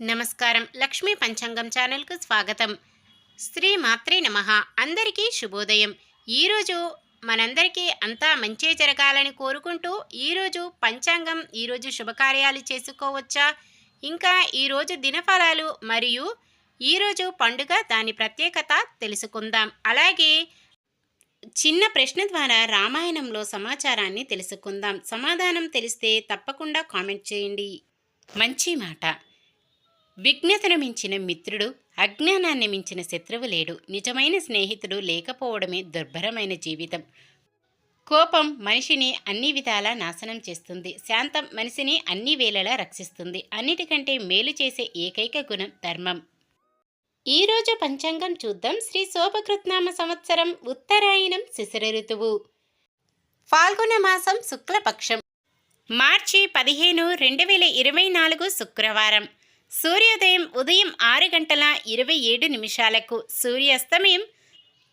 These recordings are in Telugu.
నమస్కారం. లక్ష్మీ పంచాంగం ఛానల్కు స్వాగతం. శ్రీ మాత్రే నమః. అందరికీ శుభోదయం. ఈరోజు మనందరికీ అంతా మంచే జరగాలని కోరుకుంటూ ఈరోజు పంచాంగం, ఈరోజు శుభకార్యాలు చేసుకోవచ్చా, ఇంకా ఈరోజు దినఫలాలు మరియు ఈరోజు పండుగ దాని ప్రత్యేకత తెలుసుకుందాం. అలాగే చిన్న ప్రశ్న ద్వారా రామాయణంలో సమాచారాన్ని తెలుసుకుందాం. సమాధానం తెలిస్తే తప్పకుండా కామెంట్ చేయండి. మంచి మాట. విజ్ఞతను మించిన మిత్రుడు, అజ్ఞానాన్ని మించిన శత్రువు లేడు. నిజమైన స్నేహితుడు లేకపోవడమే దుర్భరమైన జీవితం. కోపం మనిషిని అన్ని విధాలా నాశనం చేస్తుంది. శాంతం మనిషిని అన్ని వేళలా రక్షిస్తుంది. అన్నిటికంటే మేలు చేసే ఏకైక గుణం ధర్మం. ఈరోజు పంచాంగం చూద్దాం. శ్రీ శోభకృత్నామ సంవత్సరం, ఉత్తరాయణం, శిశిర ఋతువు, ఫాల్గుణ మాసం, శుక్లపక్షం, మార్చి 15, 2024 శుక్రవారం. సూర్యోదయం ఉదయం 6 గంటల 27 నిమిషాలకు, సూర్యాస్తమయం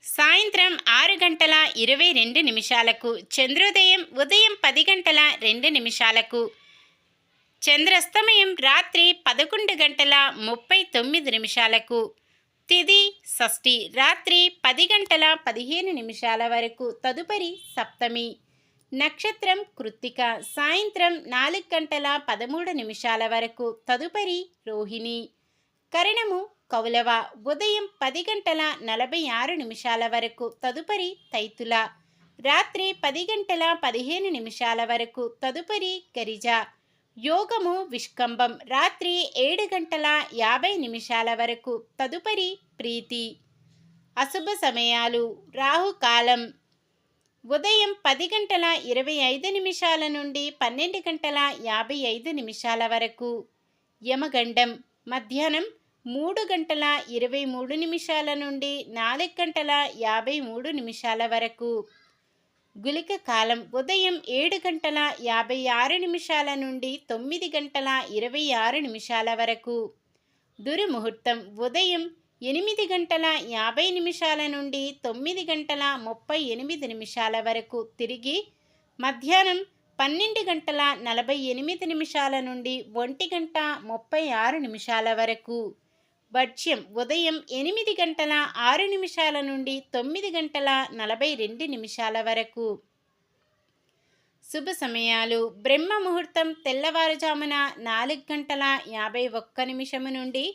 సాయంత్రం 6 గంటల 22 నిమిషాలకు, చంద్రోదయం ఉదయం 10 గంటల 2 నిమిషాలకు, చంద్రాస్తమయం రాత్రి 11 గంటల 39 నిమిషాలకు, తిథి షష్ఠి రాత్రి 10 గంటల 15 నిమిషాల వరకు, తదుపరి సప్తమి. నక్షత్రం కృత్తిక సాయంత్రం 4 గంటల 13 నిమిషాల వరకు, తదుపరి రోహిణి. కరణము కౌలవ ఉదయం 10 గంటల 46 నిమిషాల వరకు, తదుపరి తైతుల. రాత్రి 10 గంటల 15 నిమిషాల వరకు, తదుపరి గరిజ. యోగము విష్కంభం రాత్రి 7 గంటల 50 నిమిషాల వరకు, తదుపరి ప్రీతి. అశుభ సమయాలు. రాహుకాలం ఉదయం 10 గంటల 25 నిమిషాల నుండి 12 గంటల 55 నిమిషాల వరకు. యమగండం మధ్యాహ్నం 3 గంటల 23 నిమిషాల నుండి 4 గంటల 53 నిమిషాల వరకు. గుళిక కాలం ఉదయం 7 గంటల 56 నిమిషాల నుండి 9 గంటల 26 నిమిషాల వరకు. దుర్ముహూర్తం ఉదయం 8 గంటల 50 నిమిషాల నుండి 9 గంటల 38 నిమిషాల వరకు. తిరిగి మధ్యాహ్నం 12 గంటల 48 నిమిషాల నుండి 1 గంట 36 నిమిషాల వరకు. వర్జ్యం ఉదయం 8 గంటల 6 నిమిషాల నుండి 9 గంటల 42 నిమిషాల వరకు. శుభ సమయాలు. బ్రహ్మ ముహూర్తం తెల్లవారుజామున 4 గంటల 51 నిమిషము నుండి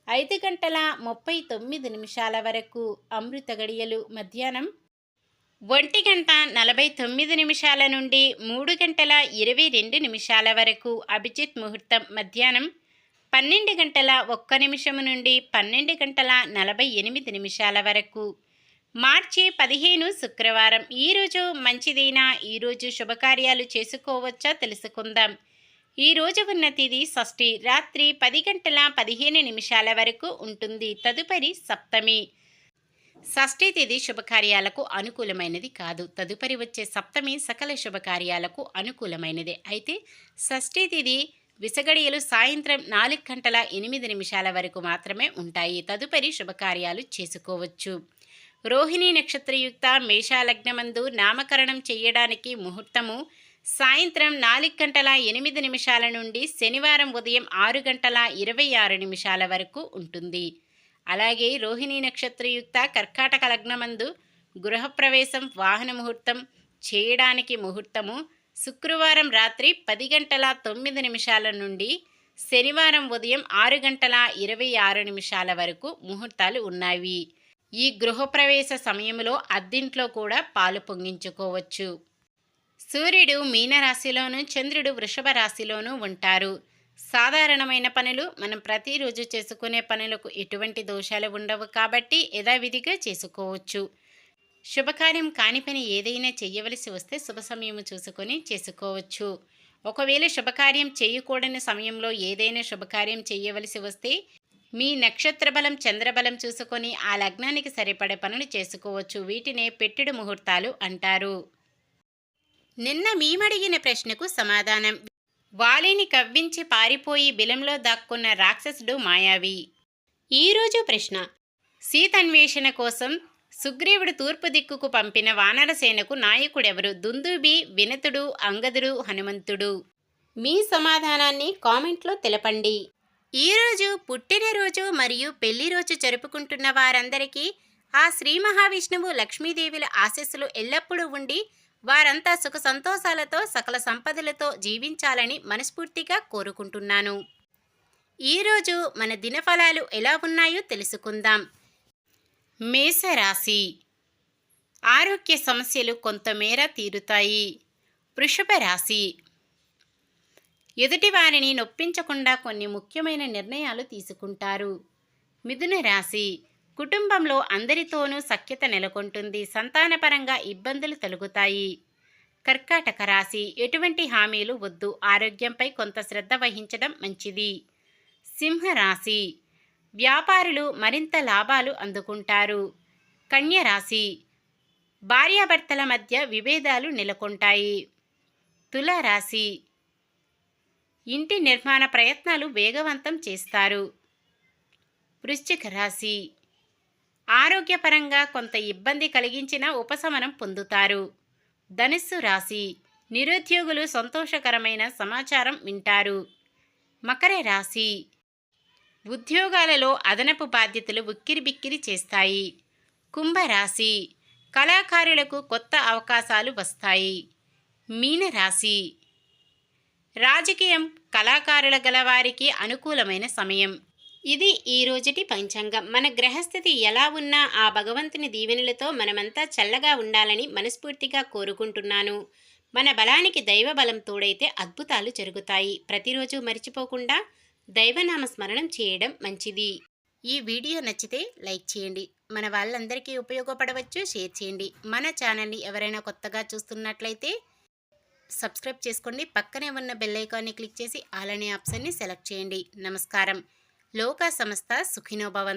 5 గంటల 39 నిమిషాల వరకు. అమృత గడియలు మధ్యాహ్నం 1 గంట 49 నిమిషాల నుండి 3 గంటల 22 నిమిషాల వరకు. అభిజిత్ ముహూర్తం మధ్యాహ్నం 12 గంటల 1 నిమిషము నుండి 12 గంటల 48 నిమిషాల వరకు. మార్చి 15 శుక్రవారం. ఈరోజు మంచిదైనా ఈరోజు శుభకార్యాలు చేసుకోవచ్చా తెలుసుకుందాం. ఈరోజు ఉన్న తిథి షష్ఠి రాత్రి 10 గంటల 15 నిమిషాల వరకు ఉంటుంది. తదుపరి సప్తమి. షష్ఠి తిథి శుభకార్యాలకు అనుకూలమైనది కాదు. తదుపరి వచ్చే సప్తమి సకల శుభకార్యాలకు అనుకూలమైనదే. అయితే షష్ఠి తిథి విసగడియలు సాయంత్రం 4 గంటల 8 నిమిషాల వరకు మాత్రమే ఉంటాయి. తదుపరి శుభకార్యాలు చేసుకోవచ్చు. రోహిణి నక్షత్రయుక్త మేషాలగ్నమందు నామకరణం చేయడానికి ముహూర్తము సాయంత్రం 4 గంటల 8 నిమిషాల నుండి శనివారం ఉదయం 6 గంటల 26 నిమిషాల వరకు ఉంటుంది. అలాగే రోహిణి నక్షత్రయుక్త కర్కాటక లగ్నమందు గృహప్రవేశం వాహన ముహూర్తం చేయడానికి ముహూర్తము శుక్రవారం రాత్రి 10 గంటల 9 నిమిషాల నుండి శనివారం ఉదయం 6 గంటల 26 నిమిషాల వరకు ముహూర్తాలు ఉన్నాయి. ఈ గృహప్రవేశ సమయంలో అద్దింట్లో కూడా పాలు పొంగించుకోవచ్చు. సూర్యుడు మీనరాశిలోను, చంద్రుడు వృషభ రాశిలోనూ ఉంటారు. సాధారణమైన పనులు మనం ప్రతిరోజు చేసుకునే పనులకు ఎటువంటి దోషాలు ఉండవు కాబట్టి యథావిధిగా చేసుకోవచ్చు. శుభకార్యం కాని పని ఏదైనా చేయవలసి వస్తే శుభ సమయం చూసుకొని చేసుకోవచ్చు. ఒకవేళ శుభకార్యం చేయకూడని సమయంలో ఏదైనా శుభకార్యం చేయవలసి వస్తే మీ నక్షత్ర బలం, చంద్రబలం చూసుకొని ఆ లగ్నానికి సరిపడే పనులు చేసుకోవచ్చు. వీటినే పెట్టుడు ముహూర్తాలు అంటారు. నిన్న మేమడిగిన ప్రశ్నకు సమాధానం. వాలిని కవ్వించి పారిపోయి బిలంలో దాక్కున్న రాక్షసుడు మాయావి. ఈరోజు ప్రశ్న. సీతన్వేషణ కోసం సుగ్రీవుడు తూర్పు దిక్కుకు పంపిన వానరసేనకు నాయకుడెవరు? దుందుబి, వినతుడు, అంగదుడు, హనుమంతుడు? మీ సమాధానాన్ని కామెంట్లో తెలపండి. ఈరోజు పుట్టినరోజు మరియు పెళ్లి రోజు జరుపుకుంటున్న వారందరికీ ఆ శ్రీ మహావిష్ణువు లక్ష్మీదేవుల ఆశీస్సులు ఎల్లప్పుడూ ఉండి వారంతా సుఖ సంతోషాలతో సకల సంపదలతో జీవించాలని మనస్ఫూర్తిగా కోరుకుంటున్నాను. ఈరోజు మన దినఫలాలు ఎలా ఉన్నాయో తెలుసుకుందాం. మేషరాశి. ఆరోగ్య సమస్యలు కొంతమేర తీరుతాయి. వృషభ రాశి. ఎదుటివారిని నొప్పించకుండా కొన్ని ముఖ్యమైన నిర్ణయాలు తీసుకుంటారు. మిథున రాశి. కుటుంబంలో అందరితోనూ సఖ్యత నెలకొంటుంది. సంతానపరంగా ఇబ్బందులు తొలగుతాయి. కర్కాటక రాశి. ఎటువంటి హామీలు వద్దు. ఆరోగ్యంపై కొంత శ్రద్ధ వహించడం మంచిది. సింహరాశి. వ్యాపారులు మరింత లాభాలు అందుకుంటారు. కన్య రాశి. భార్యాభర్తల మధ్య విభేదాలు నెలకొంటాయి. తులారాశి. ఇంటి నిర్మాణ ప్రయత్నాలు వేగవంతం చేస్తారు. వృశ్చిక రాశి. ఆరోగ్యపరంగా కొంత ఇబ్బంది కలిగించిన ఉపశమనం పొందుతారు. ధనుస్సు రాశి. నిరుద్యోగులు సంతోషకరమైన సమాచారం వింటారు. మకర రాశి. ఉద్యోగాలలో అదనపు బాధ్యతలు ఉక్కిరిబిక్కిరి చేస్తాయి. కుంభరాశి. కళాకారులకు కొత్త అవకాశాలు వస్తాయి. మీనరాశి. రాజకీయం కళాకారుల గలవారికి అనుకూలమైన సమయం. ఇది ఈ రోజుటి పంచాంగం. మన గ్రహస్థితి ఎలా ఉన్నా ఆ భగవంతుని దీవెనలతో మనమంతా చల్లగా ఉండాలని మనస్ఫూర్తిగా కోరుకుంటున్నాను. మన బలానికి దైవ బలం తోడైతే అద్భుతాలు జరుగుతాయి. ప్రతిరోజు మర్చిపోకుండా దైవనామ స్మరణం చేయడం మంచిది. ఈ వీడియో నచ్చితే లైక్ చేయండి. మన వాళ్ళందరికీ ఉపయోగపడవచ్చు. షేర్ చేయండి. మన ఛానల్ని ఎవరైనా కొత్తగా చూస్తున్నట్లయితే సబ్స్క్రైబ్ చేసుకోండి. పక్కనే ఉన్న బెల్ ఐకాన్ని క్లిక్ చేసి ఆల్ అనే ఆప్షన్ని సెలెక్ట్ చేయండి. నమస్కారం. లోకా సమస్త సుఖినో భవంతు.